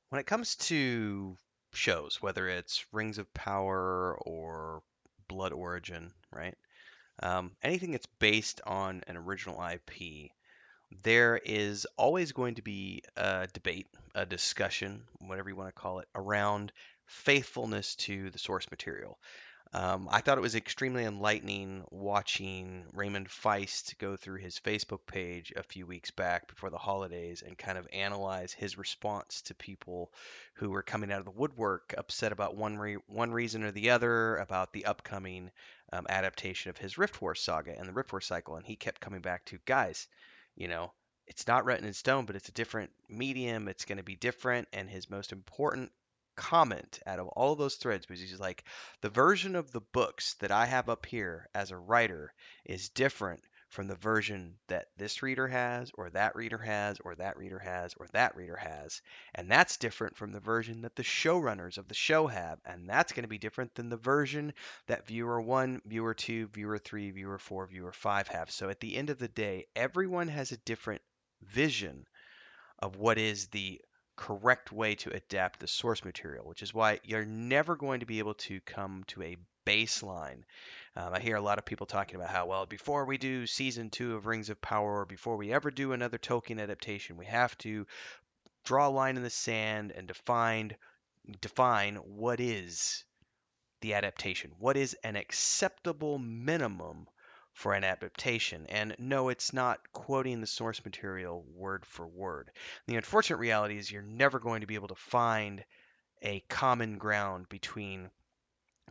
When it comes to shows, whether it's Rings of Power or Blood Origin, right? Anything that's based on an original IP, there is always going to be a debate, a discussion, whatever you want to call it, around faithfulness to the source material. I thought it was extremely enlightening watching Raymond Feist go through his Facebook page a few weeks back before the holidays and kind of analyze his response to people who were coming out of the woodwork upset about one reason or the other about the upcoming adaptation of his Rift Wars saga and the Rift Wars cycle. And he kept coming back to, guys, you know, it's not written in stone, but it's a different medium. It's going to be different. And his most important comment out of all of those threads was he's like, the version of the books that I have up here as a writer is different from the version that this reader has, or that reader has, or that reader has, or that reader has. And that's different from the version that the showrunners of the show have. And that's going to be different than the version that viewer one, viewer two, viewer three, viewer four, viewer five have. So at the end of the day, everyone has a different vision of what is the correct way to adapt the source material, which is why you're never going to be able to come to a baseline. I hear a lot of people talking about how, well, before we do season two of Rings of Power, or before we ever do another Tolkien adaptation, we have to draw a line in the sand and define what is the adaptation. What is an acceptable minimum for an adaptation? And no, it's not quoting the source material word for word. The unfortunate reality is you're never going to be able to find a common ground between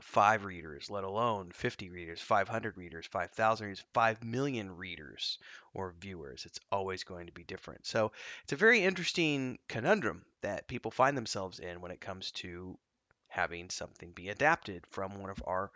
five readers, let alone 50 readers, 500 readers, 5,000 readers, 5 million readers or viewers. It's always going to be different. So it's a very interesting conundrum that people find themselves in when it comes to having something be adapted from one of our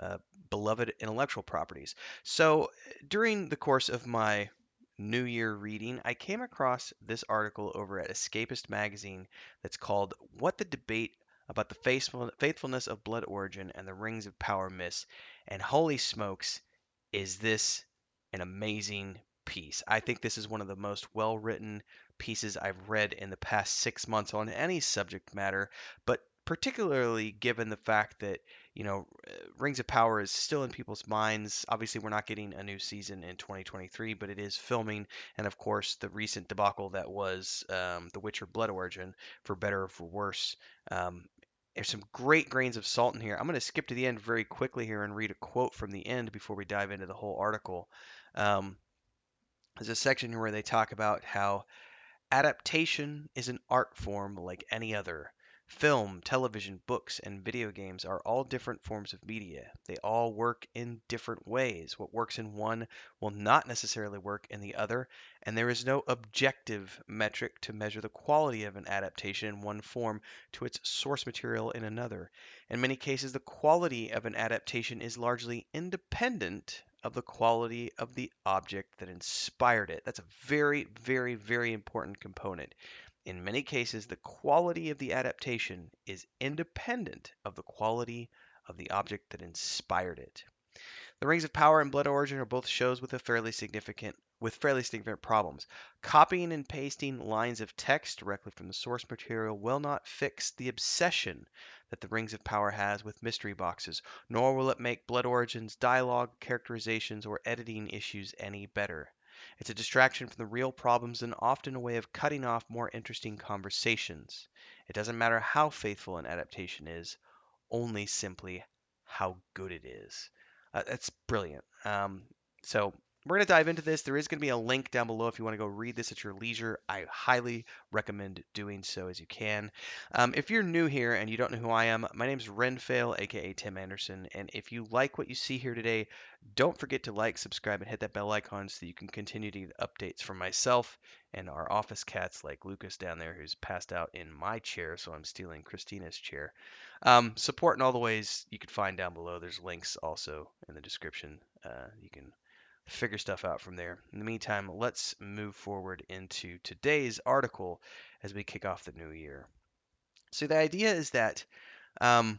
uh, beloved intellectual properties. So during the course of my New Year reading, I came across this article over at Escapist Magazine that's called What the Debate About the Faithfulness of Blood Origin and the Rings of Power Myths. And holy smokes, is this an amazing piece. I think this is one of the most well written pieces I've read in the past 6 months on any subject matter, but particularly given the fact that, Rings of Power is still in people's minds. Obviously, we're not getting a new season in 2023, but it is filming. And of course, the recent debacle that was The Witcher Blood Origin, for better or for worse. Um, there's some great grains of salt in here. I'm going to skip to the end very quickly here and read a quote from the end before we dive into the whole article. Um, there's a section where they talk about how adaptation is an art form like any other. Film, television, books, and video games are all different forms of media. They all work in different ways. What works in one will not necessarily work in the other, and there is no objective metric to measure the quality of an adaptation in one form to its source material in another. In many cases, the quality of an adaptation is largely independent of the quality of the object that inspired it. That's a very, very, very important component. In many cases, the quality of the adaptation is independent of the quality of the object that inspired it. The Rings of Power and Blood Origin are both shows with fairly significant problems. Copying and pasting lines of text directly from the source material will not fix the obsession that the Rings of Power has with mystery boxes, nor will it make Blood Origin's dialogue, characterizations, or editing issues any better. It's a distraction from the real problems and often a way of cutting off more interesting conversations. It doesn't matter how faithful an adaptation is, only simply how good it is. That's brilliant. So we're going to dive into this. There is going to be a link down below if you want to go read this at your leisure. I highly recommend doing so as you can. If you're new here and you don't know who I am, my name is Renfail, aka Tim Anderson. And if you like what you see here today, don't forget to like, subscribe, and hit that bell icon so that you can continue to get updates from myself and our office cats like Lucas down there, who's passed out in my chair, so I'm stealing Christina's chair. Support in all the ways you can find down below. There's links also in the description. You can figure stuff out from there. In the meantime, let's move forward into today's article as we kick off the new year. So the idea is that um,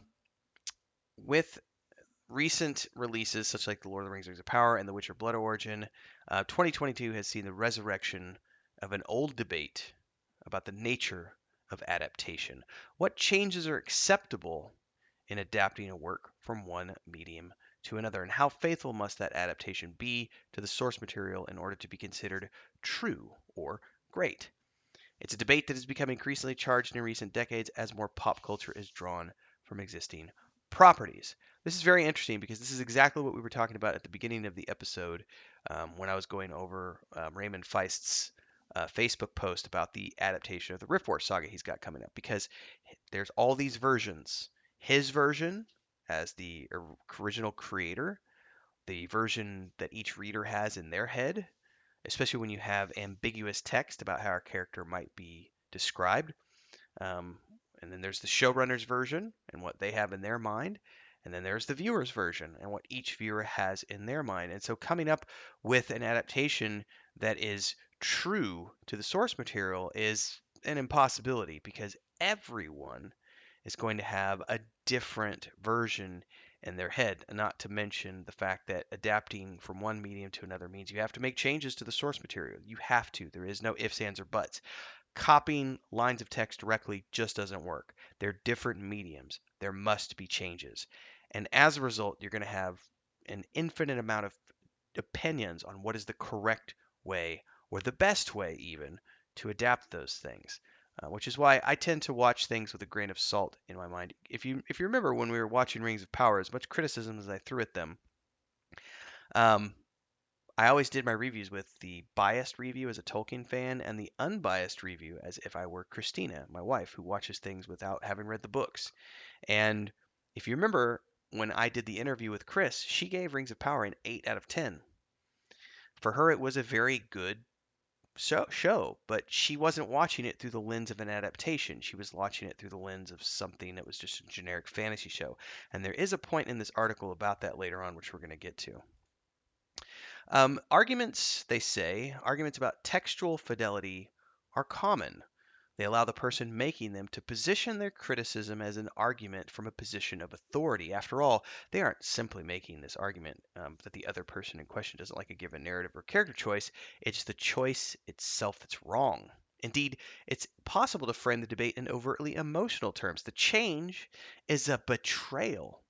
with recent releases such like The Lord of the Rings of Power and The Witcher Blood Origin, 2022 has seen the resurrection of an old debate about the nature of adaptation. What changes are acceptable in adapting a work from one medium to another, and how faithful must that adaptation be to the source material in order to be considered true or great? It's a debate that has become increasingly charged in recent decades as more pop culture is drawn from existing properties. This is very interesting because this is exactly what we were talking about at the beginning of the episode when I was going over Raymond Feist's Facebook post about the adaptation of the Rift Wars saga he's got coming up. Because there's all these versions. His version as the original creator, the version that each reader has in their head, especially when you have ambiguous text about how our character might be described. Um, and then there's the showrunner's version and what they have in their mind. And then there's the viewer's version and what each viewer has in their mind. And so coming up with an adaptation that is true to the source material is an impossibility because everyone is going to have a different version in their head. Not to mention the fact that adapting from one medium to another means you have to make changes to the source material. You have to. There is no ifs, ands, or buts. Copying lines of text directly just doesn't work. They're different mediums. There must be changes. And as a result, you're going to have an infinite amount of opinions on what is the correct way or the best way even to adapt those things. Which is why I tend to watch things with a grain of salt in my mind. If you remember when we were watching Rings of Power, as much criticism as I threw at them, um, I always did my reviews with the biased review as a Tolkien fan and the unbiased review as if I were Christina, my wife, who watches things without having read the books. And if you remember when I did the interview with Chris, she gave Rings of Power an 8 out of 10. For her, it was a very good show, but she wasn't watching it through the lens of an adaptation. She was watching it through the lens of something that was just a generic fantasy show. And there is a point in this article about that later on, which we're going to get to. Arguments, they say, arguments about textual fidelity are common. They allow the person making them to position their criticism as an argument from a position of authority. After all, they aren't simply making this argument that the other person in question doesn't like a given narrative or character choice, it's the choice itself that's wrong. Indeed, it's possible to frame the debate in overtly emotional terms. The change is a betrayal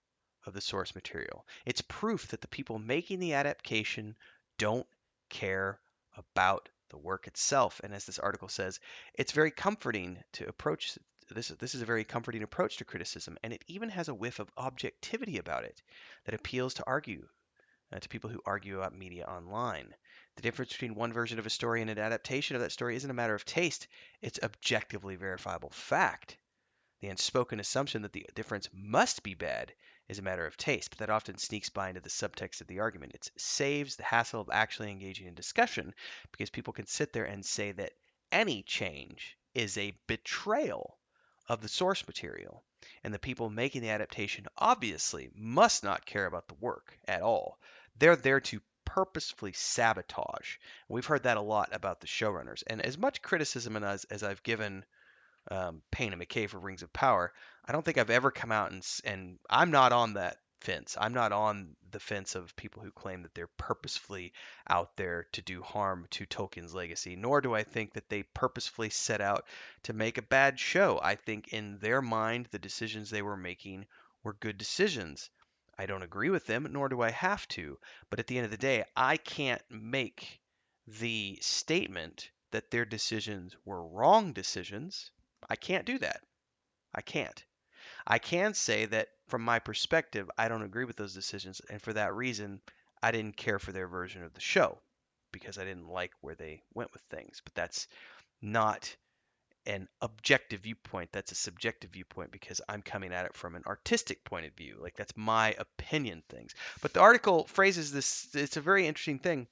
of the source material. It's proof that the people making the adaptation don't care about the work itself. And as this article says, it's very comforting to approach this is a very comforting approach to criticism, and it even has a whiff of objectivity about it that appeals to people who argue about media online. The difference between one version of a story and an adaptation of that story isn't a matter of taste, it's objectively verifiable fact. The unspoken assumption that the difference must be bad is a matter of taste, but that often sneaks by into the subtext of the argument. It saves the hassle of actually engaging in discussion because people can sit there and say that any change is a betrayal of the source material. And the people making the adaptation obviously must not care about the work at all. They're there to purposefully sabotage. We've heard that a lot about the showrunners. And as much criticism as I've given Payne and McKay for Rings of Power, I don't think I've ever come out and I'm not on that fence. I'm not on the fence of people who claim that they're purposefully out there to do harm to Tolkien's legacy, nor do I think that they purposefully set out to make a bad show. I think in their mind, the decisions they were making were good decisions. I don't agree with them, nor do I have to. But at the end of the day, I can't make the statement that their decisions were wrong decisions. I can't do that. I can't. I can say that from my perspective, I don't agree with those decisions, and for that reason, I didn't care for their version of the show because I didn't like where they went with things. But that's not an objective viewpoint. That's a subjective viewpoint because I'm coming at it from an artistic point of view. Like that's my opinion things. But the article phrases this, it's a very interesting thing.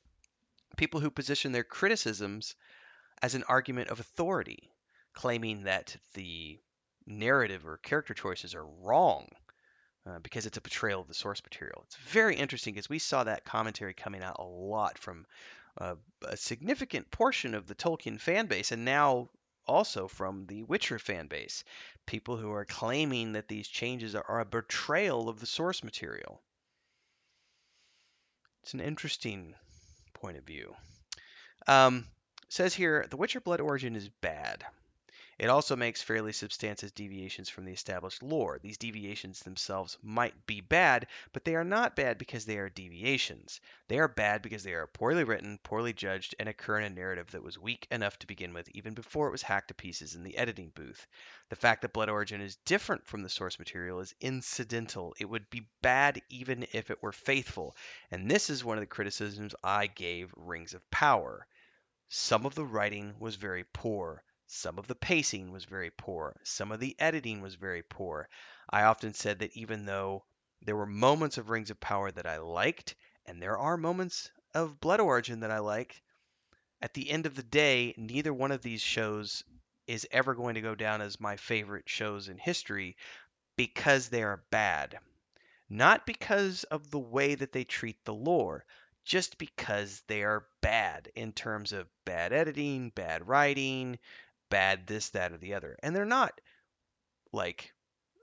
People who position their criticisms as an argument of authority, claiming that the narrative or character choices are wrong because it's a betrayal of the source material. It's very interesting because we saw that commentary coming out a lot from a significant portion of the Tolkien fan base, and now also from the Witcher fan base. People who are claiming that these changes are a betrayal of the source material. It's an interesting point of view. Um, says here, The Witcher Blood Origin is bad. It also makes fairly substantial deviations from the established lore. These deviations themselves might be bad, but they are not bad because they are deviations. They are bad because they are poorly written, poorly judged, and occur in a narrative that was weak enough to begin with, even before it was hacked to pieces in the editing booth. The fact that Blood Origin is different from the source material is incidental. It would be bad even if it were faithful. And this is one of the criticisms I gave Rings of Power. Some of the writing was very poor. Some of the pacing was very poor. Some of the editing was very poor. I often said that even though there were moments of Rings of Power that I liked, and there are moments of Blood Origin that I liked, at the end of the day, neither one of these shows is ever going to go down as my favorite shows in history because they are bad. Not because of the way that they treat the lore, just because they are bad in terms of bad editing, bad writing, bad this, that, or the other. And they're not like,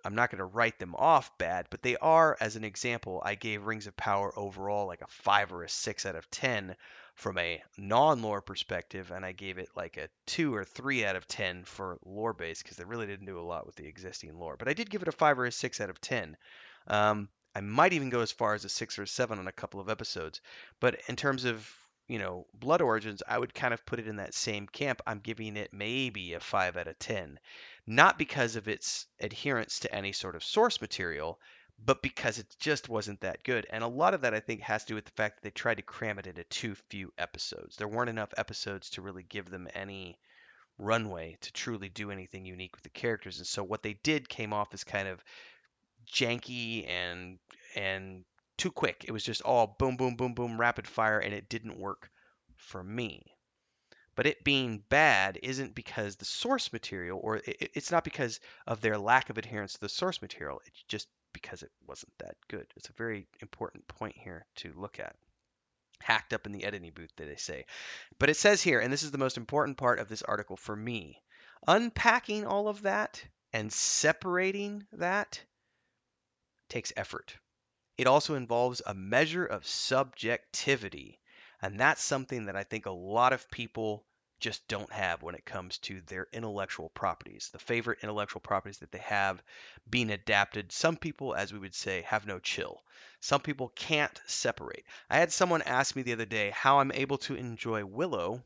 I'm not going to write them off bad, but they are, as an example, I gave Rings of Power overall like a 5 or a 6 out of 10 from a non lore perspective, and I gave it like a 2 or 3 out of 10 for lore base because they really didn't do a lot with the existing lore. But I did give it a 5 or a 6 out of 10. I might even go as far as a 6 or a 7 on a couple of episodes. But in terms of, Blood Origins, I would kind of put it in that same camp. I'm giving it maybe a 5 out of 10. Not because of its adherence to any sort of source material, but because it just wasn't that good. And a lot of that, I think, has to do with the fact that they tried to cram it into too few episodes. There weren't enough episodes to really give them any runway to truly do anything unique with the characters. And so what they did came off as kind of janky and too quick. It was just all boom, boom, boom, boom, rapid fire, and it didn't work for me. But it being bad isn't because the source material, or it's not because of their lack of adherence to the source material. It's just because it wasn't that good. It's a very important point here to look at. Hacked up in the editing booth, they say. But it says here, and this is the most important part of this article for me, unpacking all of that and separating that takes effort. It also involves a measure of subjectivity. And that's something that I think a lot of people just don't have when it comes to their intellectual properties. The favorite intellectual properties that they have being adapted. Some people, as we would say, have no chill. Some people can't separate. I had someone ask me the other day how I'm able to enjoy Willow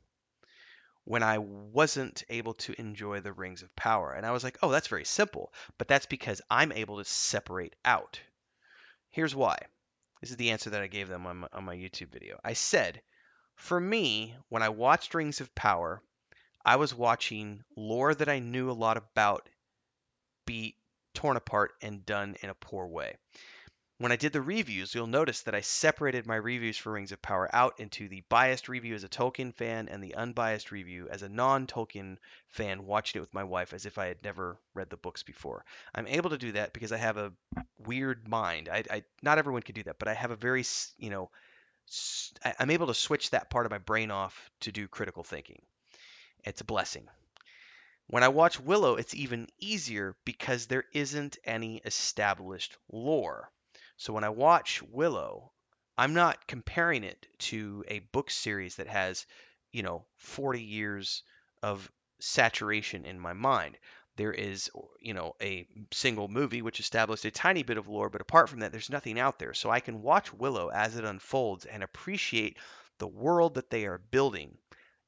when I wasn't able to enjoy the Rings of Power. And I was like, oh, that's very simple. But that's because I'm able to separate out. Here's why. This is the answer that I gave them on my YouTube video. I said, for me, when I watched Rings of Power, I was watching lore that I knew a lot about be torn apart and done in a poor way. When I did the reviews, you'll notice that I separated my reviews for Rings of Power out into the biased review as a Tolkien fan and the unbiased review as a non-Tolkien fan watching it with my wife as if I had never read the books before. I'm able to do that because I have a weird mind. Not everyone can do that, but I have a very, I'm able to switch that part of my brain off to do critical thinking. It's a blessing. When I watch Willow, it's even easier because there isn't any established lore. So when I watch Willow, I'm not comparing it to a book series that has, 40 years of saturation in my mind. There is, a single movie which established a tiny bit of lore, but apart from that, there's nothing out there. So I can watch Willow as it unfolds and appreciate the world that they are building.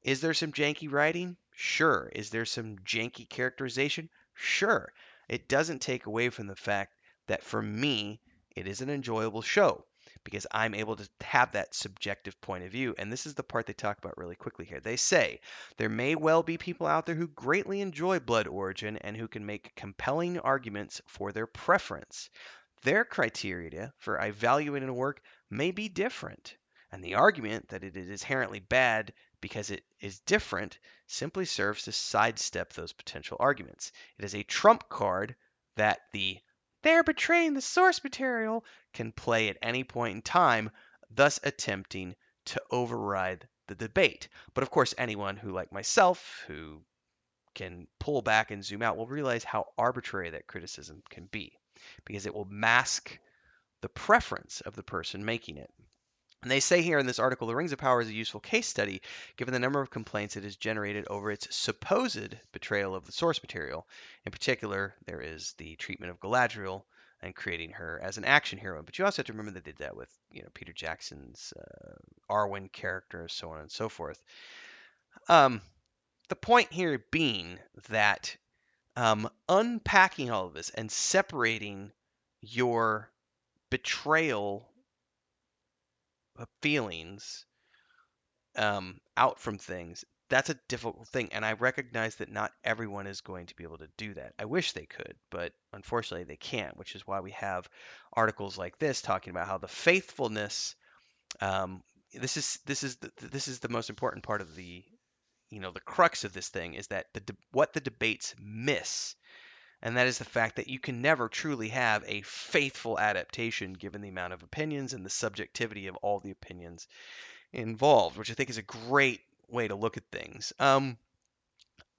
Is there some janky writing? Sure. Is there some janky characterization? Sure. It doesn't take away from the fact that for me, it is an enjoyable show because I'm able to have that subjective point of view. And this is the part they talk about really quickly here. They say there may well be people out there who greatly enjoy Blood Origin and who can make compelling arguments for their preference. Their criteria for evaluating a work may be different. And the argument that it is inherently bad because it is different simply serves to sidestep those potential arguments. It is a trump card that they're betraying the source material can play at any point in time, thus attempting to override the debate. But of course, anyone who, like myself, who can pull back and zoom out will realize how arbitrary that criticism can be because it will mask the preference of the person making it. And they say here in this article, The Rings of Power is a useful case study given the number of complaints it has generated over its supposed betrayal of the source material. In particular, there is the treatment of Galadriel and creating her as an action hero. But you also have to remember they did that with, Peter Jackson's Arwen character, so on and so forth. Um, the point here being that unpacking all of this and separating your betrayal feelings out from things, that's a difficult thing. And I recognize that not everyone is going to be able to do that. I wish they could, but unfortunately they can't, which is why we have articles like this talking about how the faithfulness. This is the most important part of the crux of this thing is that what the debates miss, and that is the fact that you can never truly have a faithful adaptation given the amount of opinions and the subjectivity of all the opinions involved, which I think is a great way to look at things.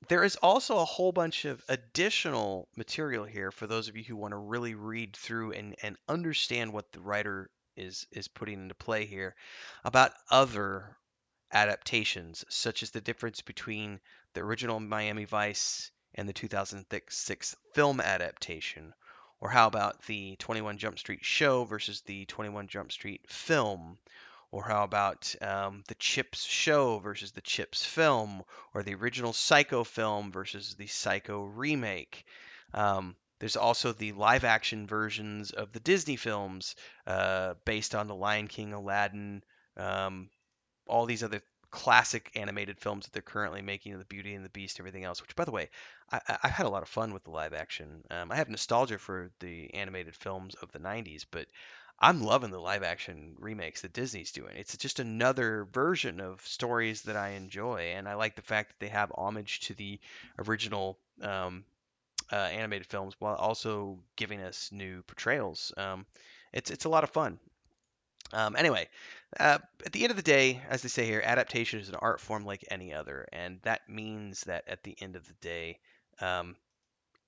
There is also a whole bunch of additional material here for those of you who want to really read through and understand what the writer is putting into play here about other adaptations, such as the difference between the original Miami Vice and the 2006 film adaptation, or how about the 21 Jump Street show versus the 21 Jump Street film, or how about the Chips show versus the Chips film, or the original Psycho film versus the Psycho remake. There's also the live action versions of the Disney films based on The Lion King, Aladdin, um, all these other classic animated films that they're currently making, The Beauty and the Beast, everything else. Which, by the way, I've had a lot of fun with the live action. I have nostalgia for the animated films of the '90s, but I'm loving the live action remakes that Disney's doing. It's just another version of stories that I enjoy, and I like the fact that they have homage to the original animated films while also giving us new portrayals. It's a lot of fun. Anyway, at the end of the day, as they say here, adaptation is an art form like any other, and that means that at the end of the day, um,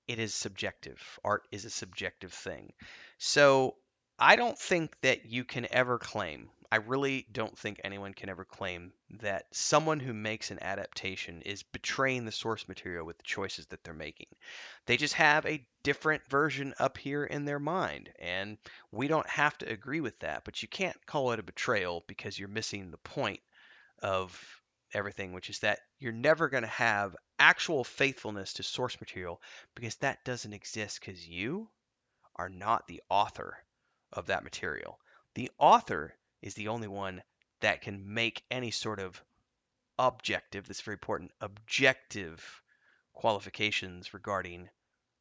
it is subjective. Art is a subjective thing. So I don't think that you can ever claim, I really don't think anyone can ever claim that someone who makes an adaptation is betraying the source material with the choices that they're making. They just have a different version up here in their mind, and we don't have to agree with that, but you can't call it a betrayal because you're missing the point of everything, which is that you're never going to have actual faithfulness to source material because that doesn't exist because you are not the author of that material. The author is the only one that can make any sort of objective, that's very important, objective qualifications regarding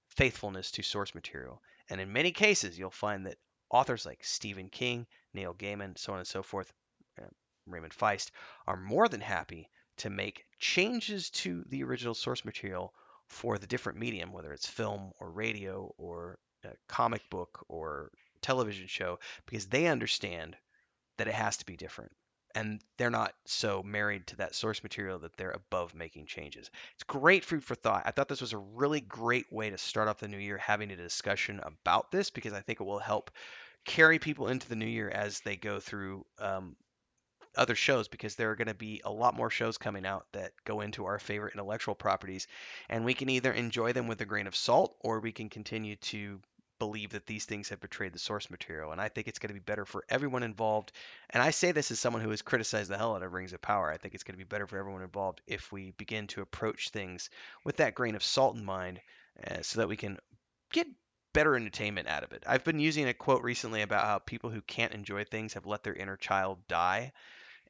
faithfulness to source material. And in many cases, you'll find that authors like Stephen King, Neil Gaiman, so on and so forth, uh, Raymond Feist, are more than happy to make changes to the original source material for the different medium, whether it's film or radio or a comic book or television show, because they understand that it has to be different. And they're not so married to that source material that they're above making changes. It's great food for thought. I thought this was a really great way to start off the new year having a discussion about this because I think it will help carry people into the new year as they go through other shows because there are going to be a lot more shows coming out that go into our favorite intellectual properties. And we can either enjoy them with a grain of salt or we can continue to believe that these things have betrayed the source material. And I think it's going to be better for everyone involved. And I say this as someone who has criticized the hell out of Rings of Power. I think it's going to be better for everyone involved if we begin to approach things with that grain of salt in mind so that we can get better entertainment out of it. I've been using a quote recently about how people who can't enjoy things have let their inner child die,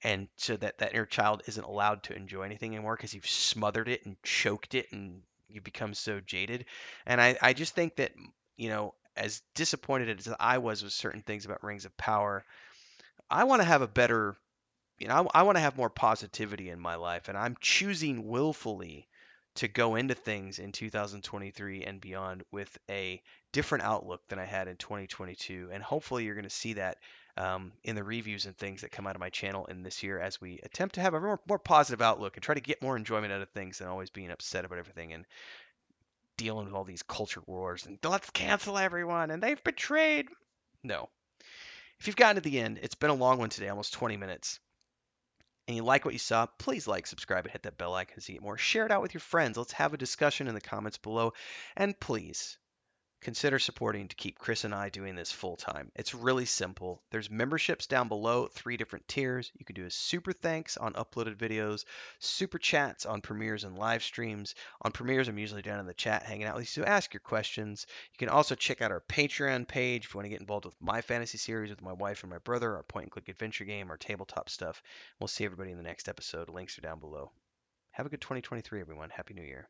and so that inner child isn't allowed to enjoy anything anymore because you've smothered it and choked it and you become so jaded. And I just think that, as disappointed as I was with certain things about Rings of Power, I want to have a better, I want to have more positivity in my life, and I'm choosing willfully to go into things in 2023 and beyond with a different outlook than I had in 2022. And hopefully, you're going to see that in the reviews and things that come out of my channel in this year as we attempt to have a more positive outlook and try to get more enjoyment out of things than always being upset about everything and dealing with all these culture wars and let's cancel everyone and they've betrayed. No, If you've gotten to the end, it's been a long one today, almost 20 minutes, and you like what you saw, please like, subscribe, and hit that bell icon to get more. Share it out with your friends. Let's have a discussion in the comments below. And please, consider supporting to keep Chris and I doing this full time. It's really simple. There's memberships down below, 3 different tiers. You can do a super thanks on uploaded videos, super chats on premieres and live streams. On premieres, I'm usually down in the chat hanging out with you, so ask your questions. You can also check out our Patreon page if you want to get involved with my fantasy series with my wife and my brother, our point and click adventure game, our tabletop stuff. We'll see everybody in the next episode. Links are down below. Have a good 2023, everyone. Happy New Year.